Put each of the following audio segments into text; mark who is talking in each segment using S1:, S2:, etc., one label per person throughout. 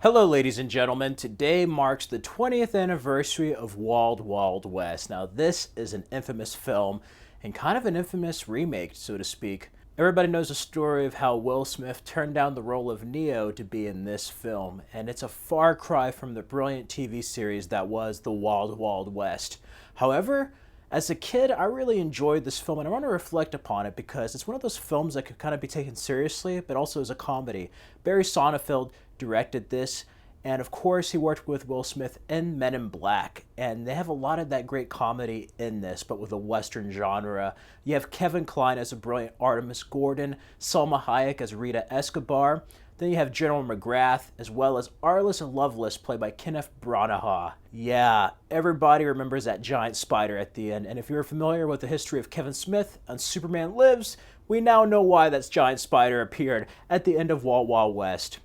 S1: Hello, ladies and gentlemen. Today marks the 20th anniversary of Wild Wild West. Now, this is an infamous film and kind of an infamous remake, so to speak. Everybody knows the story of how Will Smith turned down the role of Neo to be in this film, and it's a far cry from the brilliant TV series that was The Wild Wild West. However, as a kid, I really enjoyed this film, and I want to reflect upon it because it's one of those films that could kind of be taken seriously, but also as a comedy. Barry Sonnenfeld directed this, and of course, he worked with Will Smith in Men in Black, and they have a lot of that great comedy in this, but with a Western genre. You have Kevin Kline as a brilliant Artemis Gordon, Salma Hayek as Rita Escobar. Then you have General McGrath, as well as Arliss and Lovelace, played by Kenneth Branagh. Yeah, everybody remembers that giant spider at the end, and if you're familiar with the history of Kevin Smith on Superman Lives, we now know why that giant spider appeared at the end of Wild Wild West.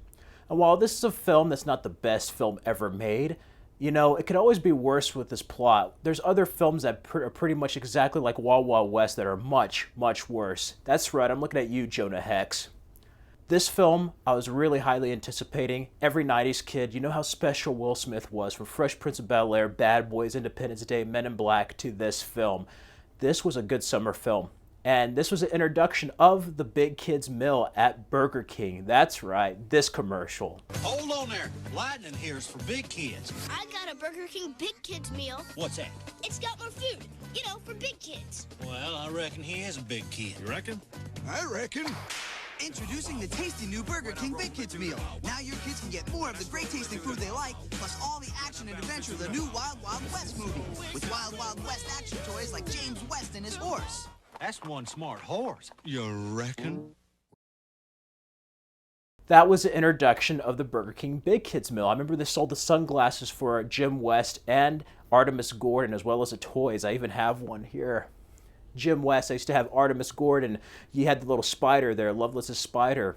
S1: And while this is a film that's not the best film ever made, it could always be worse with this plot. There's other films that are pretty much exactly like Wild Wild West that are much, much worse. That's right, I'm looking at you, Jonah Hex. This film, I was really highly anticipating. Every 90s kid, you know how special Will Smith was, from Fresh Prince of Bel-Air, Bad Boys, Independence Day, Men in Black, to this film. This was a good summer film. And this was an introduction of the Big Kids Meal at Burger King. That's right, this commercial.
S2: Hold on there. Lightning here is for big kids.
S3: I got a Burger King Big Kids meal.
S2: What's that?
S3: It's got more food, for big kids.
S2: Well, I reckon he is a big kid. You reckon?
S4: I reckon. Introducing the tasty new Burger King Big Kids meal. Now your kids can get more of the great tasting food they like, plus all the action and adventure of the new Wild Wild West movie. With Wild Wild West action toys like James West and his horse.
S2: That's one smart horse. You reckon?
S1: That was the introduction of the Burger King Big Kids Meal. I remember they sold the sunglasses for Jim West and Artemis Gordon, as well as the toys. I even have one here. Jim West, I used to have Artemis Gordon. You had the little spider there, Lovelace's spider.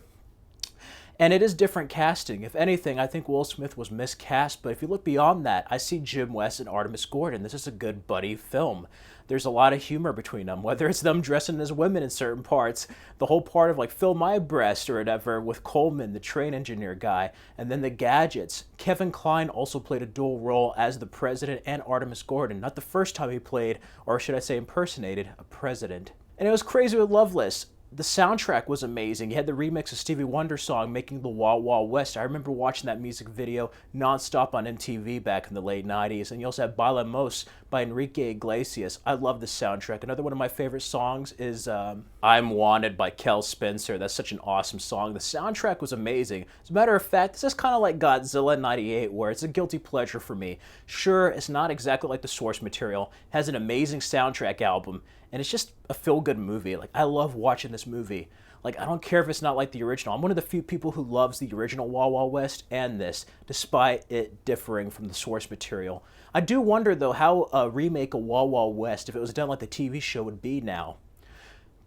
S1: And it is different casting. If anything, I think Will Smith was miscast, but if you look beyond that, I see Jim West and Artemis Gordon. This is a good buddy film. There's a lot of humor between them, whether it's them dressing as women in certain parts, the whole part of fill my breast or whatever with Coleman, the train engineer guy, and then the gadgets. Kevin Kline also played a dual role as the president and Artemis Gordon. Not the first time he played, or should I say impersonated, a president. And it was crazy with Lovelace. The soundtrack was amazing. You had the remix of Stevie Wonder's song, Making the Wild Wild West. I remember watching that music video nonstop on MTV back in the late 90s. And you also have Bailamos by Enrique Iglesias. I love this soundtrack. Another one of my favorite songs is I'm Wanted by Kel Spencer. That's such an awesome song. The soundtrack was amazing. As a matter of fact, this is kind of like Godzilla 98, where it's a guilty pleasure for me. Sure, it's not exactly like the source material. It has an amazing soundtrack album. And it's just a feel-good movie. I love watching this movie. I don't care if it's not like the original. I'm one of the few people who loves the original Wild Wild West and this, despite it differing from the source material. I do wonder, though, how a remake of Wild Wild West, if it was done like the TV show, would be now.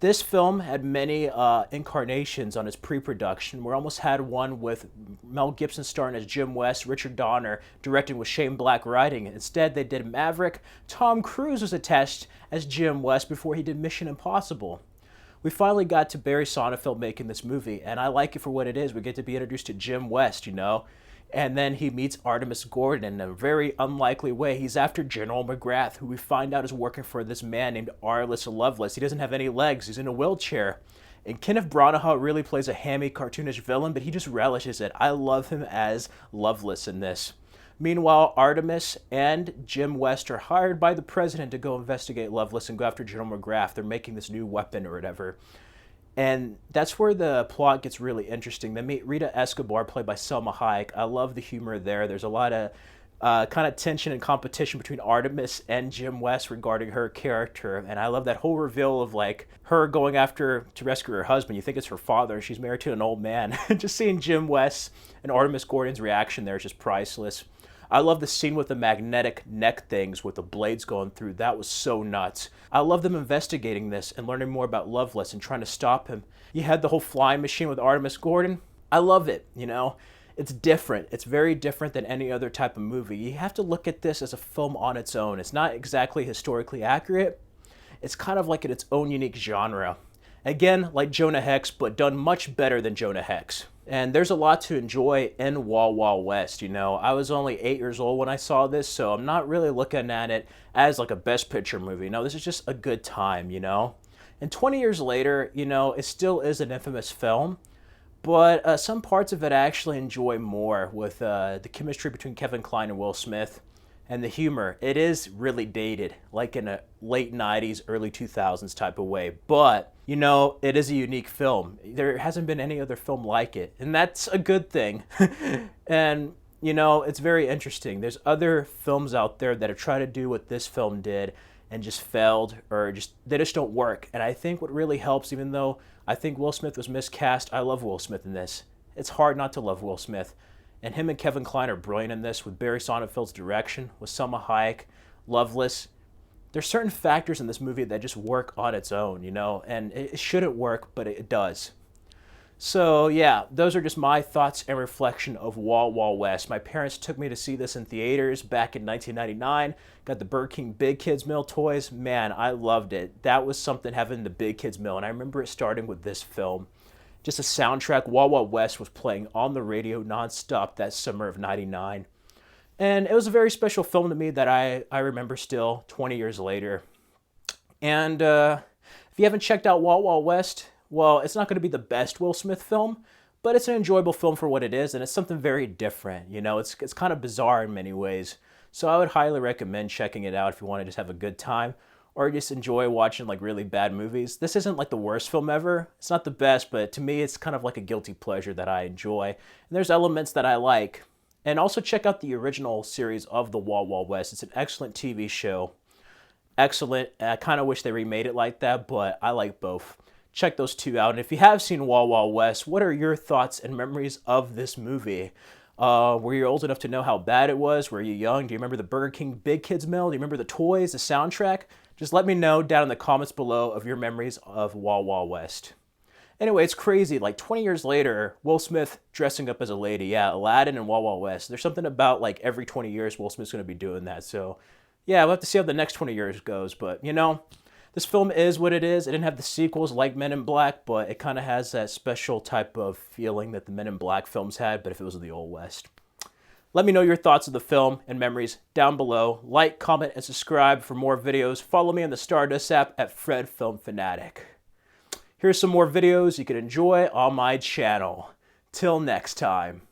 S1: This film had many incarnations on its pre-production. We almost had one with Mel Gibson starring as Jim West, Richard Donner directing with Shane Black writing. Instead, they did Maverick. Tom Cruise was attached as Jim West before he did Mission Impossible. We finally got to Barry Sonnenfeld making this movie, and I like it for what it is. We get to be introduced to Jim West, and then he meets Artemis Gordon in a very unlikely way. He's after General McGrath, who we find out is working for this man named Arliss Lovelace. He doesn't have any legs. He's in a wheelchair. And Kenneth Branagh really plays a hammy, cartoonish villain, but he just relishes it. I love him as Lovelace in this. Meanwhile, Artemis and Jim West are hired by the president to go investigate Lovelace and go after General McGrath. They're making this new weapon or whatever. And that's where the plot gets really interesting. They meet Rita Escobar, played by Salma Hayek. I love the humor there. There's a lot of kind of tension and competition between Artemis and Jim West regarding her character. And I love that whole reveal of her going after to rescue her husband. You think it's her father. She's married to an old man. Just seeing Jim West and Artemis Gordon's reaction there is just priceless. I love the scene with the magnetic neck things with the blades going through. That was so nuts. I love them investigating this and learning more about Lovelace and trying to stop him. You had the whole flying machine with Artemis Gordon. I love it, It's different. It's very different than any other type of movie. You have to look at this as a film on its own. It's not exactly historically accurate. It's kind of like in its own unique genre. Again, like Jonah Hex, but done much better than Jonah Hex. And there's a lot to enjoy in Wild Wild West, you know. I was only 8 years old when I saw this, so I'm not really looking at it as like a Best Picture movie. No, this is just a good time, you know. And 20 years later, you know, it still is an infamous film, but some parts of it I actually enjoy more with the chemistry between Kevin Kline and Will Smith and the humor. It is really dated, like in a late 90s, early 2000s type of way. But, you know, it is a unique film. There hasn't been any other film like it, and that's a good thing. And, you know, it's very interesting. There's other films out there that have tried to do what this film did and just failed, or they just don't work. And I think what really helps, even though I think Will Smith was miscast, I love Will Smith in this. It's hard not to love Will Smith. And him and Kevin Kline are brilliant in this, with Barry Sonnenfeld's direction, with Selma Hayek, Loveless. There's certain factors in this movie that just work on its own, you know, and it shouldn't work, but it does. So yeah, those are just my thoughts and reflection of Wild Wild West. My parents took me to see this in theaters back in 1999. Got the Burger King Big Kids Meal toys. Man, I loved it. That was something, having the Big Kids Meal, and I remember it starting with this film. Just a soundtrack. Wild Wild West was playing on the radio nonstop that summer of '99. And it was a very special film to me that I remember still 20 years later. And if you haven't checked out Wild Wild West, well, it's not going to be the best Will Smith film, but it's an enjoyable film for what it is, and it's something very different. You know, it's kind of bizarre in many ways. So I would highly recommend checking it out if you want to just have a good time, or just enjoy watching like really bad movies. This isn't like the worst film ever. It's not the best, but to me it's kind of like a guilty pleasure that I enjoy. And there's elements that I like. And also check out the original series of The Wild Wild West. It's an excellent TV show. Excellent. I kind of wish they remade it like that, but I like both. Check those two out. And if you have seen Wild Wild West, what are your thoughts and memories of this movie? Were you old enough to know how bad it was? Were you young? Do you remember the Burger King Big Kids Meal? Do you remember the toys, the soundtrack? Just let me know down in the comments below of your memories of Wild Wild West. Anyway, it's crazy. Like 20 years later, Will Smith dressing up as a lady. Yeah, Aladdin and Wild Wild West. There's something about like every 20 years Will Smith's going to be doing that. So yeah, we'll have to see how the next 20 years goes. But you know, this film is what it is. It didn't have the sequels like Men in Black, but it kind of has that special type of feeling that the Men in Black films had, but if it was the Old West. Let me know your thoughts of the film and memories down below. Like, comment, and subscribe for more videos. Follow me on the Stardust app at Fred Film Fanatic. Here's some more videos you can enjoy on my channel. Till next time.